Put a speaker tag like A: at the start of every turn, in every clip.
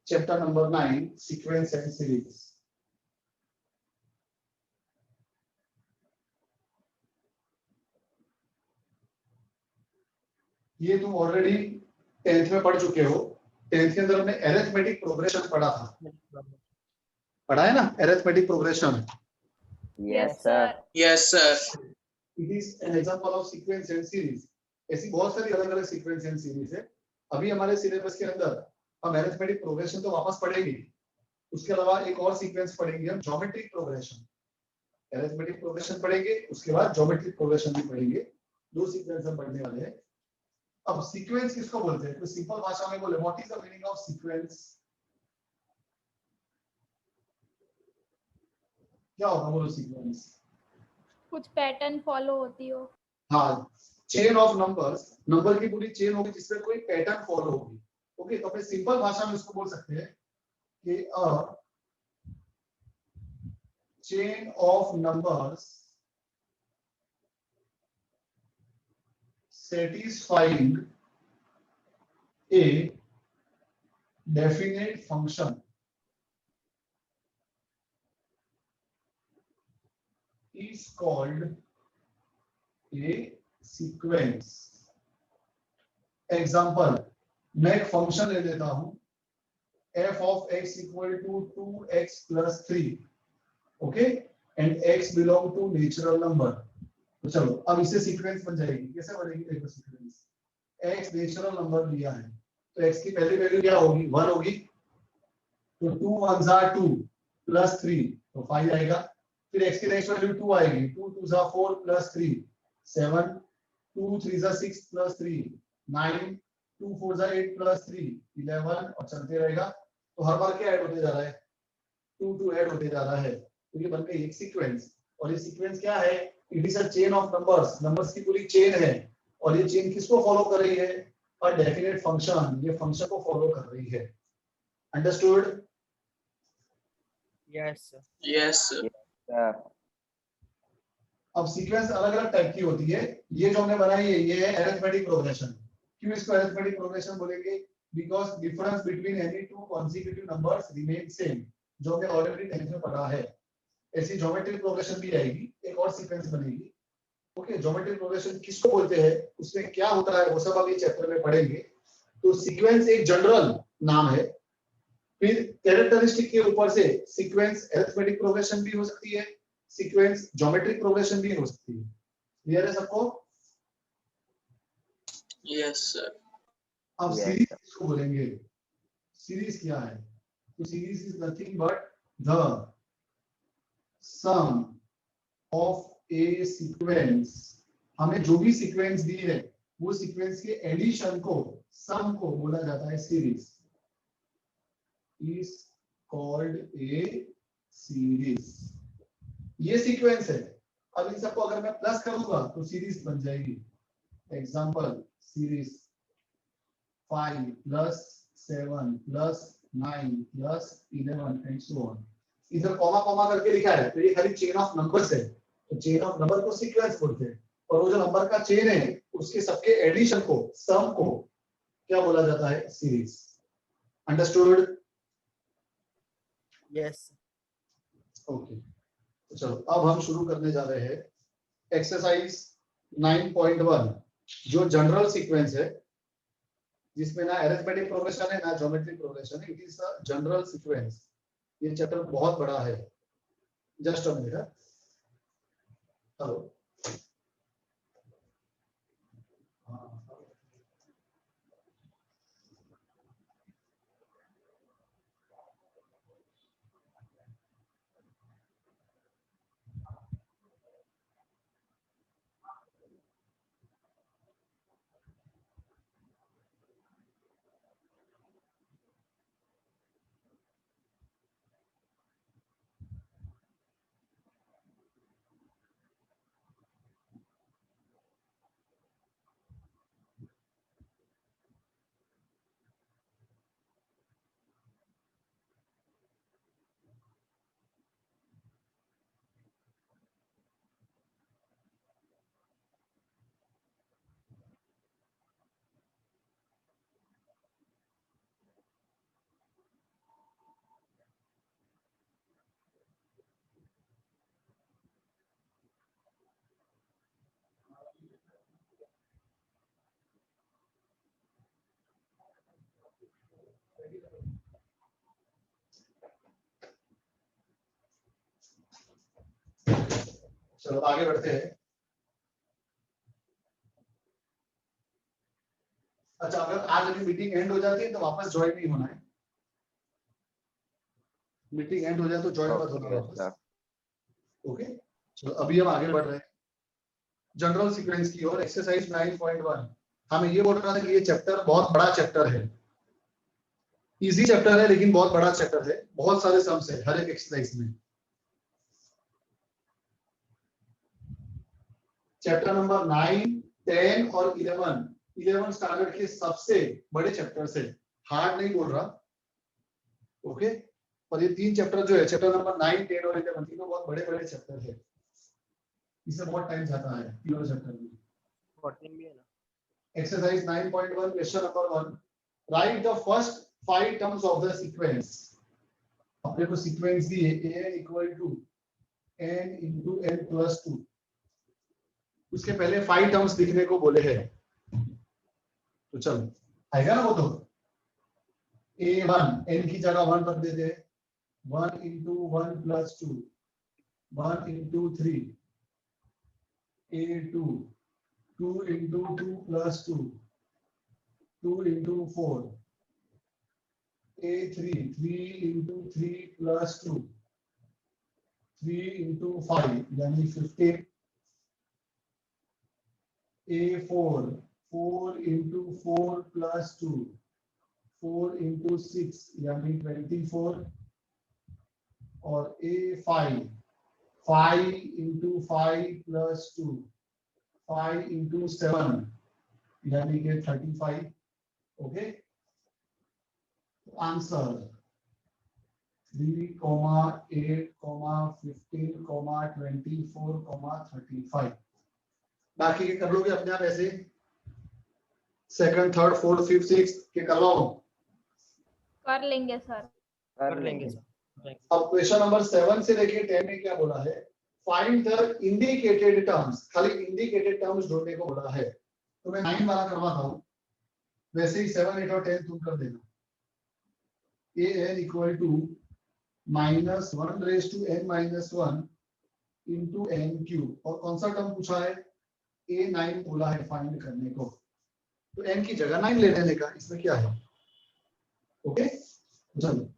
A: Chapter number 9 sequence and series. ये तुम already 10th में पढ़ चुके हो। 10th के अंदर हमने अरिथमेटिक प्रोग्रेशन पढ़ा था, पढ़ा है ना arithmetic progression?
B: Yes sir. Yes sir.
A: It is an example of sequence and series. ऐसी बहुत सारी अलग अलग सीक्वेंस एंड सीरीज है। अभी हमारे सिलेबस के अंदर हम अरिथमेटिक प्रोग्रेशन तो वापस पढ़ेंगे, उसके अलावा एक और सीक्वेंस पढ़ेंगे हम, ज्योमेट्रिक प्रोग्रेशन। अरिथमेटिक प्रोग्रेशन पढ़ेंगे, उसके बाद ज्योमेट्रिक प्रोग्रेशन भी पढ़ेंगे। दो सीक्वेंस हम पढ़ने वाले हैं। अब सीक्वेंस किसको बोलते हैं? तो सिंपल भाषा में बोले, what is the meaning of sequence? क्या होगा बोलो सीक्वेंस?
C: कुछ पैटर्न फॉलो होती हो।
A: हाँ, चेन ऑफ नंबर्स, नंबर की पूरी चेन होगी जिसमें कोई पैटर्न फॉलो होगी। ओके, तो अपने सिंपल भाषा में इसको बोल सकते हैं कि a chain of numbers satisfying a definite function is called a sequence. Example, मैं एक फंक्शन ले लेता हूं f of x equal to 2x plus 3, okay, and x belong to natural number। तो चलो अब इससे सीक्वेंस बन जाएगी। कैसे बनेगी देखो सीक्वेंस। x नेचुरल नंबर लिया है तो x की पहली वैल्यू क्या होगी? 1 होगी। तो 2 1s are 2 प्लस 3 तो 5 आएगा। फिर x की नेक्स्ट वैल्यू 2 आएगी। 2 2s are 4 plus 3 7, 2 3s are 6 plus 3 9, 2 4s are 8 plus 3 11 और चलते रहेगा। तो हर बार क्या ऐड होते जा रहा है? 2 2 ऐड होते जा रहा है। तो ये बन गई एक सीक्वेंस। और ये सीक्वेंस क्या है? It is a chain of numbers, numbers की पूरी चेन है। और ये चेन किसको फॉलो कर रही है? अ डेफिनेट फंक्शन, ये फंक्शन को फॉलो कर रही है। अंडरस्टूड?
B: Yes yes sir.
A: अब सीक्वेंस अलग अलग टाइप की होती है। ये जो हमने बनाई है ये है अरिथमेटिक प्रोग्रेशन। क्यों इसको अरिथमेटिक प्रोग्रेशन बोलेंगे? Because difference between any two consecutive numbers remain same, जो हमने ऑलरेडी 10th में पढ़ा है। ऐसी ज्योमेट्रिक प्रोग्रेशन भी आएगी, एक और सीक्वेंस बनेगी। ओके, ज्योमेट्रिक प्रोग्रेशन किसको बोलते हैं, उसमें क्या होता है, वो सब अभी चैप्टर में पढ़ेंगे। तो सीक्वेंस एक जनरल नाम है। फिर कैरेक्टरिस्टिक के ऊपर से सीक्वेंस अरिथमेटिक प्रोग्रेशन भी हो सकती है, सीक्वेंस ज्योमेट्रिक प्रोग्रेशन भी हो सकती है। क्लियर है सबको?
B: Yes sir.
A: अब सीरीज किसको बोलेंगे? सीरीज क्या है? तो series is nothing but the sum of a sequence. हमें जो भी सीक्वेंस दी है वो सीक्वेंस के एडिशन को, सम को बोला जाता है series. Is called a series. ये सीक्वेंस है। अब इन सबको अगर मैं प्लस करूंगा तो सीरीज बन जाएगी। Example, series 5 plus 7 plus 9 plus 11 and so on. इधर कॉमा कॉमा करके लिखा है तो ये खाली चेन ऑफ नंबर्स है। तो चेन ऑफ नंबर को सीक्वेंस बोलते हैं। और वो जो नंबर का चेन है उसके सबके एडिशन को, सम को क्या बोला जाता है? सीरीज। अंडरस्टूड?
B: यस।
A: ओके, तो चलो अब हम शुरू करने जा रहे हैं एक्सरसाइज 9.1, जो जनरल सीक्वेंस है जिसमें ना अरिथमेटिक प्रोग्रेशन है ना ज्योमेट्रिक प्रोग्रेशन है। It is a general sequence. ये चैप्टर बहुत बड़ा है। Just a minute. हेलो, चलो आगे बढ़ते हैं। अच्छा, अगर आज अभी मीटिंग एंड हो जाती है तो वापस ज्वाइन नहीं होना है। मीटिंग एंड हो जाए तो ज्वाइन मत होना वापस। ओके, चलो अभी हम आगे बढ़ रहे हैं जनरल सीक्वेंस की ओर। एक्सरसाइज 9.1 हमें ये बोल रहा था कि ये चैप्टर बहुत बड़ा चैप्टर है, इजी चैप्टर है लेकिन बहुत बड़ा चैप्टर है, बहुत सारे सम्स है हर एक एक्सरसाइज में। चैप्टर नंबर 9, 10 और 11 स्टैंडर्ड के सबसे बड़े चैप्टर से, हार्ड नहीं बोल रहा। ओके, और ये तीन चैप्टर जो है, चैप्टर नंबर 9, 10 और 11 तीनों बहुत बड़े बड़े चैप्टर है। इससे बहुत टाइम जाता है तीनों चैप्टर में।
B: 14 भी है ना।
A: Exercise 9.1 question number 1, write the first 5 terms of the sequence. अपने को सीक्वेंस दी है a equal to n into n plus 2। उसके पहले 5 टर्म्स लिखने को बोले हैं, तो चलो आएगा ना वो तो। a1 n की जगह 1 रख देते हैं, 1 into 1 plus 2, 1 into 3, a2 2 into 2 plus 2, 2 into 4, a3 3 into 3 plus 2, 3 into 5 यानी 15, a4 4 into 4 plus 2, 4 into 6 यानी 24, और a5 5 into 5 plus 2, 5 into 7 यानी कि 35। Okay, answer 3, 8, 15, 24, 35। बाकी के कर लोगे अपने आप ऐसे, second, third, fourth, fifth, sixth के करवाओ।
C: कर लेंगे सर।
B: कर लेंगे सर।
A: अब क्वेश्चन नंबर 7 से लेके 10 में क्या बोला है, फाइंड द इंडिकेटेड टर्म्स। खाली इंडिकेटेड टर्म्स ढूंढने को बोला है, तो मैं 9 वाला करवाता हूं, वैसे ही 7, 8 और 10 तुम कर देना। an equal to -1 raise to n - 1 into n cube, और कौन सा टर्म पूछा है, a9 बोला है फाइंड करने को, तो n की जगह 9 ले लेने का, इसमें क्या है। ओके, चलो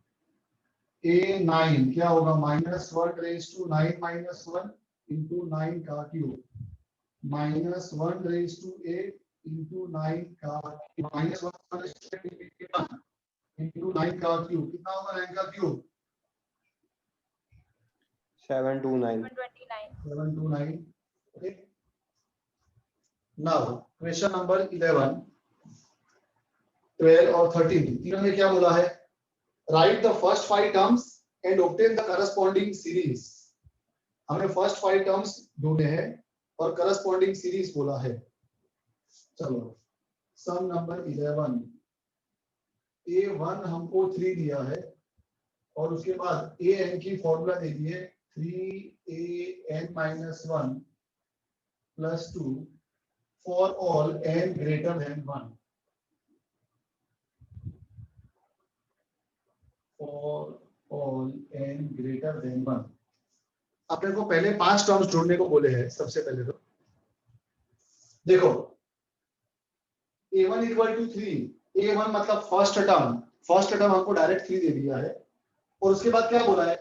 A: a9 क्या होगा, -1 रेज टू 9 - 1 इंटू 9 का क्यूब, -1 रेज टू 8 इंटू 9 का -1 इंटू 9 का क्यूब, कितना होगा 9 का cube,
D: 729.
A: 729। Okay, now question number 11, 12 और 13 तीनों में क्या बोला है, right the first 5 terms and obtain the corresponding series. हमने फर्स्ट 5 टर्म्स ढूंढे हैं और करस्पॉन्डिंग सीरीज बोला है। चलो सम नंबर 11, a1 हमको 3 दिया है, और उसके बाद an की फॉर्मूला दे दी है 3an - 1 plus 2 for all n greater than 1, for all n greater than 1। अपने को पहले 5 टर्म्स ढूंढने को बोले हैं। सबसे पहले तो देखो a1 इक्वल टू 3, a1 मतलब फर्स्ट टर्म हमको डायरेक्ट 3 दे दिया है, और उसके बाद क्या बोला है,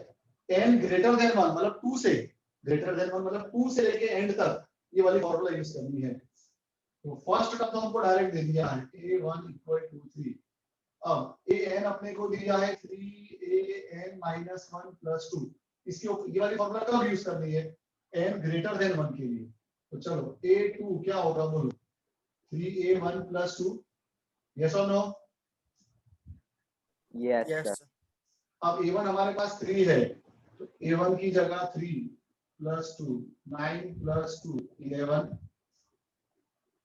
A: n ग्रेटर देन 1 मतलब 2 से, ग्रेटर देन 1 मतलब 2 से लेके एंड तक ये वाली फॉर्मूला यूज करनी है। तो फर्स्ट टर्म तो हमको डायरेक्ट दे दिया है a1 इक्वल टू 3। अब an अपने को दिया है 3an - 1 plus 2, इसकी ये वाली फॉर्मूला कब यूज करनी है, n ग्रेटर देन 1 के लिए। तो चलो a2 क्या होगा बोलो, 3a1 plus 2, यस और no.
D: Yes,
B: Yes
D: sir.
B: sir.
A: अब a1 हमारे पास 3 है, तो a1 की जगह 3 plus 2 9 plus 2 11,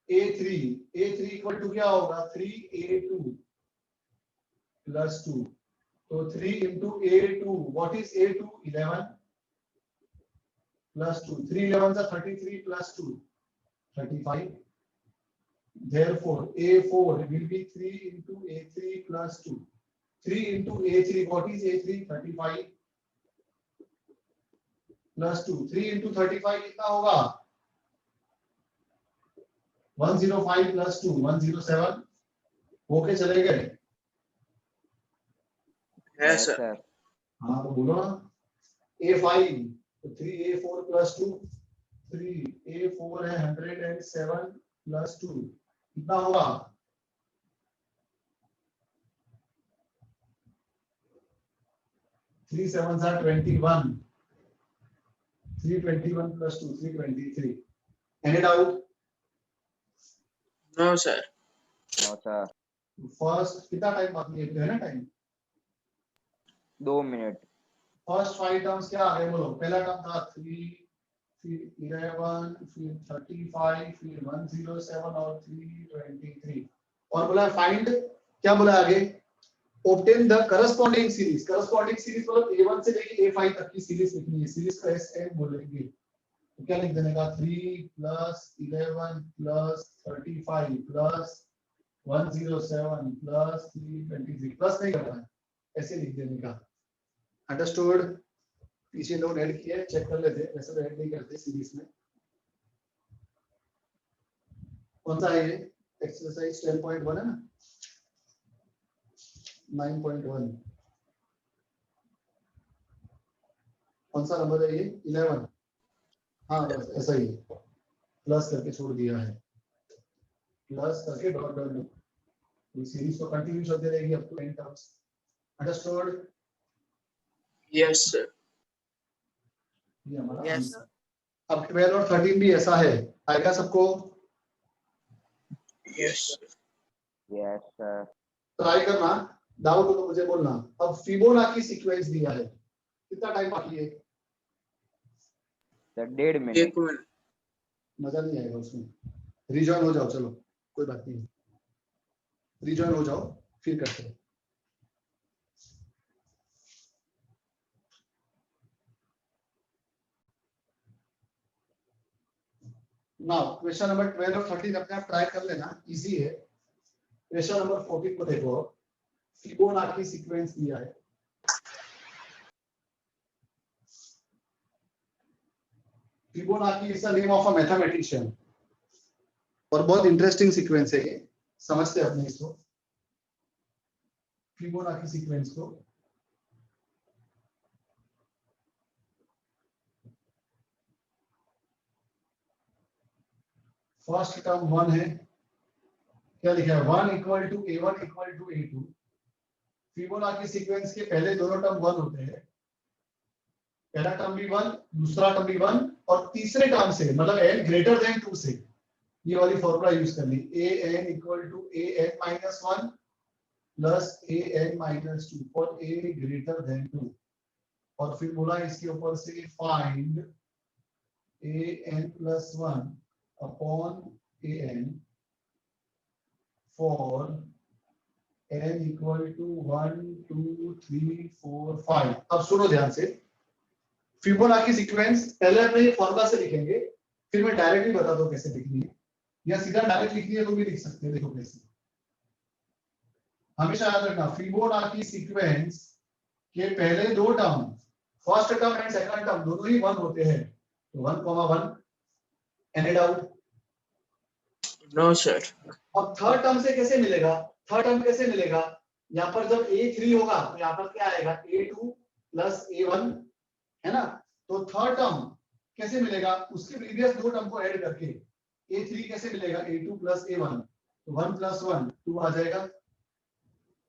A: a3 equal to क्या होगा, 3a2 plus 2, तो 3 into a2, what is a2, 11 plus 2, 3 11 are 33 plus 2 35, therefore a4 will be 3 into a3 plus 2, 3 into A3, what is A3? 35 plus 2, 3 into 35 कितना होगा? 105 plus 2, 107, ओके चले गए?
D: Yes, sir.
A: हाँ तो बोलो ना, A5, तो 3A4 plus 2, 3A4 है 107 plus 2, कितना होगा? 3 7s are 21, 321 plus 2, 323. Any doubt?
D: No, sir.
B: No sir.
A: First कितना टाइम बाकी है ना टाइम?
B: 2 मिनट।
A: फर्स्ट 5 टर्म्स क्या आ गए बोलो? पहला टर्म था 3, फिर 11, फिर 35, फिर 107 और 323, और बोला फाइंड, क्या बोला आगे? Obtain the corresponding series. Corresponding series मतलब A1 से लेके A5 तक की सीरीज लिखनी है, सीरीज का SM बोलेंगे। तो क्या लिख देने का? 3 plus 11 plus 35 plus 107 plus 323, plus नहीं करना है, ऐसे लिख देने का। अंडरस्टूड? पीछे नोट ऐड किया, चेक कर लेते हैं, वैसे तो ऐड नहीं करते सीरीज में। कौन सा है ये? एक्सरसाइज 10.1 है ना, 9.1, कौन सा नंबर है ये? 11। हाँ बस ऐसा ही, प्लस करके छोड़ दिया है, प्लस करके डॉट डॉट डॉट, ये सीरीज तो कंटिन्यू चलती रहेगी up to 10 terms. Understood?
D: Yes, sir.
A: ये हमारा
D: Yes,
A: आंसर। अब 12 और 13 भी ऐसा है, आएगा सबको?
D: Yes, sir.
B: Yes sir.
A: Try करना, डाउट हो तो मुझे बोलना। अब फिबोनाची सीक्वेंस दिया है, कितना टाइम बाकी है?
B: Sir 1.5 minute.
D: 1 minute.
A: मजा नहीं आएगा उसमें, रिजॉइन हो जाओ, चलो कोई बात नहीं, रिजॉइन हो जाओ फिर करते हैं। नाउ क्वेश्चन नंबर 12 और 13 अपने आप ट्राई कर लेना, इजी है। क्वेश्चन नंबर 14 को देखो, फिबोनाची सीक्वेंस दिया है। Fibonacci is the name of a mathematician, और बहुत इंटरेस्टिंग सीक्वेंस है ये, समझते हैं अपने इसको, फिबोनाची सीक्वेंस को। फर्स्ट टर्म 1 है, क्या लिखा है? 1 equal to A1 equal to A2। Fibonacci sequence के पहले दोनों टर्म 1 होते हैं, पहला टर्म भी 1, दूसरा टर्म भी 1, और तीसरे टर्म से मतलब n ग्रेटर देन 2 से ये वाली फॉर्मूला यूज करनी, an equal to an minus 1 plus an minus 2 for a greater than 2, और फिर बोला इसके ऊपर से find an plus 1 upon an for n equal to 1 2 3 4 5। अब सुनो ध्यान से, फिबोनाची सीक्वेंस पहले अपने ये फॉर्मूला से लिखेंगे, फिर मैं डायरेक्टली बता दूं कैसे लिखनी है, या सीधा डायरेक्ट लिखनी है तो भी लिख सकते हैं। देखो कैसे, हमेशा याद रखना फिबोनाची सीक्वेंस के पहले दो term, first term and second term दोनों ही 1 होते हैं, तो 1,1। Any doubt?
D: No, sir.
A: अब थर्ड टर्म से कैसे मिलेगा? थर्ड टर्म कैसे मिलेगा? यहाँ पर जब A3 होगा तो यहाँ पर क्या आएगा? A2 प्लस A1, है ना? तो थर्ड टर्म कैसे मिलेगा? उसके प्रीवियस दो टर्म को ऐड करके A3 कैसे मिलेगा? A2 प्लस A1, तो 1 प्लस 1 2 आ जाएगा,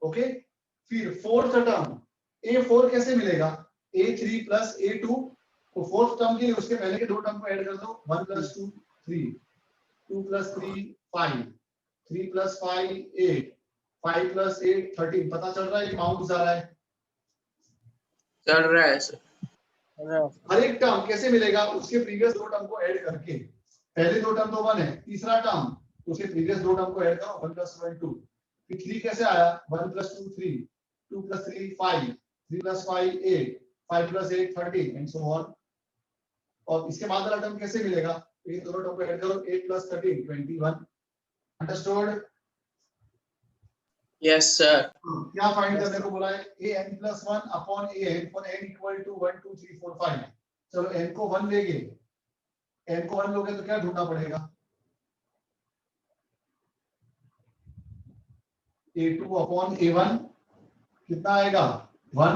A: ओके। फिर फोर्थ टर्म A4 कैसे मिलेगा? A3 प्लस A2, तो फोर्थ टर्म के लिए उसके पहले के दो टर्म को ऐड कर दो, 1 प्लस 2 3, 2 प्लस 3 5, 3 प्लस 5 8, 5 प्लस 8 13। पता चल रहा है कि काउंट जा रहा है?
D: चल रहा है, sir.
A: हर एक टर्म कैसे मिलेगा? उसके प्रीवियस दो टर्म को ऐड करके, पहले दो टर्म तो 1 है, तीसरा टर्म तो उसके प्रीवियस दो टर्म को ऐड करो, 1 प्लस 1 2, फिर 3 कैसे आया? 1 plus 2 3, 2 plus 3 5, 3 plus 5 8, 5 plus 8 13 and so on. और इसके बाद वाला टर्म कैसे मिलेगा? ये दोनों टर्म को ऐड करो, 8 प्लस 13 21। अंडरस्टूड?
D: Yes, sir.
A: क्या फाइंड करने को बोला है? an+1 upon an for n equal to 1 2 3 4 5। चलो n को 1 लेंगे, n को 1 लोगे तो क्या ढूंढना पड़ेगा? a2 अपॉन a1 कितना आएगा? 1।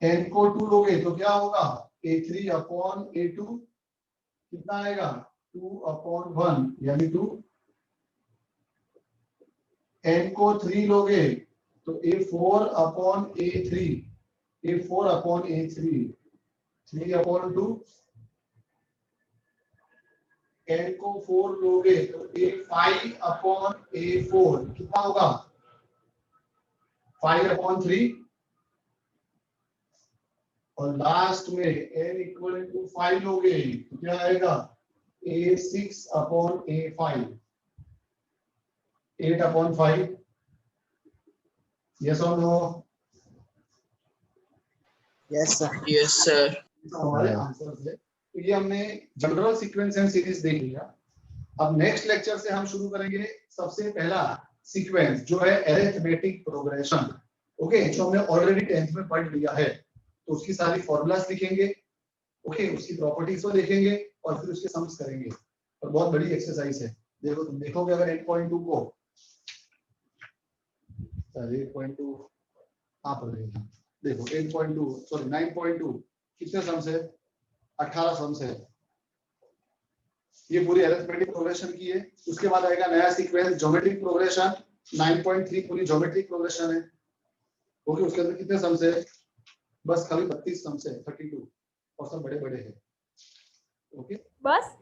A: n को 2 लोगे तो क्या होगा? a3 अपॉन a2 कितना आएगा? 2 अपॉन 1 यानी 2। n को 3 लोगे तो a4 upon a3, a4 upon a3 3 upon 2। n को 4 लोगे तो a5 अपॉन a4 कितना होगा? 5 अपॉन 3। और लास्ट में n इक्वल टू 5 लोगे तो क्या आएगा? a6 upon a5 8 upon 5। Yes और no?
E: Yes, sir.
D: Yes, sir.
A: हमारे आंसर्स है। तो ये हमने जनरल सीक्वेंस एंड सीरीज देख लिया। अब नेक्स्ट लेक्चर से हम शुरू करेंगे सबसे पहला सीक्वेंस जो है अरिथमेटिक प्रोग्रेशन। ओके, जो हमने ऑलरेडी 10th में पढ़ लिया है। तो उसकी सारी फॉर्मूलाज लिखेंगे, ओके, उसकी प्रॉपर्टीज को देखेंगे और फिर उसके सम्स करेंगे। और बहुत बड़ी एक्सरसाइज है। देखो तुम देखोगे अगर 8.2 को 8.2 आप देखो 8.2 सॉरी 9.2 कितने सम्स है? 18 सम्स है। ये पूरी अरिथमेटिक प्रोग्रेशन की है। उसके बाद आएगा नया सीक्वेंस ज्योमेट्रिक प्रोग्रेशन। 9.3 पूरी ज्योमेट्रिक प्रोग्रेशन है। ओके, उसके अंदर कितने सम्स है? बस खाली 32 सम्स है, 32, और सब बड़े बड़े हैं। ओके,
C: बस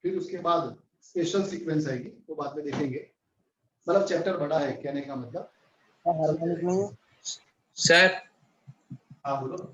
A: फिर उसके बाद स्पेशल सीक्वेंस आएगी, वो बाद में देखेंगे। मतलब चैप्टर बड़ा है कहने का मतलब।
E: हार्मोनिक में
D: Sir,
A: हाँ बोलो।